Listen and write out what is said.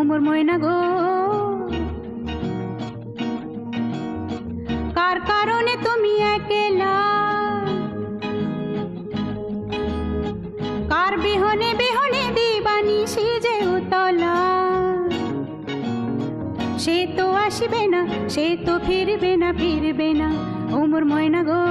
মোর ময়না গো। কার কারণে তুমি একলা, কার বিহনে বিহনে দিবানিশি যে উতলা। সে তো আসবে না, সে তো ফিরবে না, ফিরবে না ও মোর ময়না গো।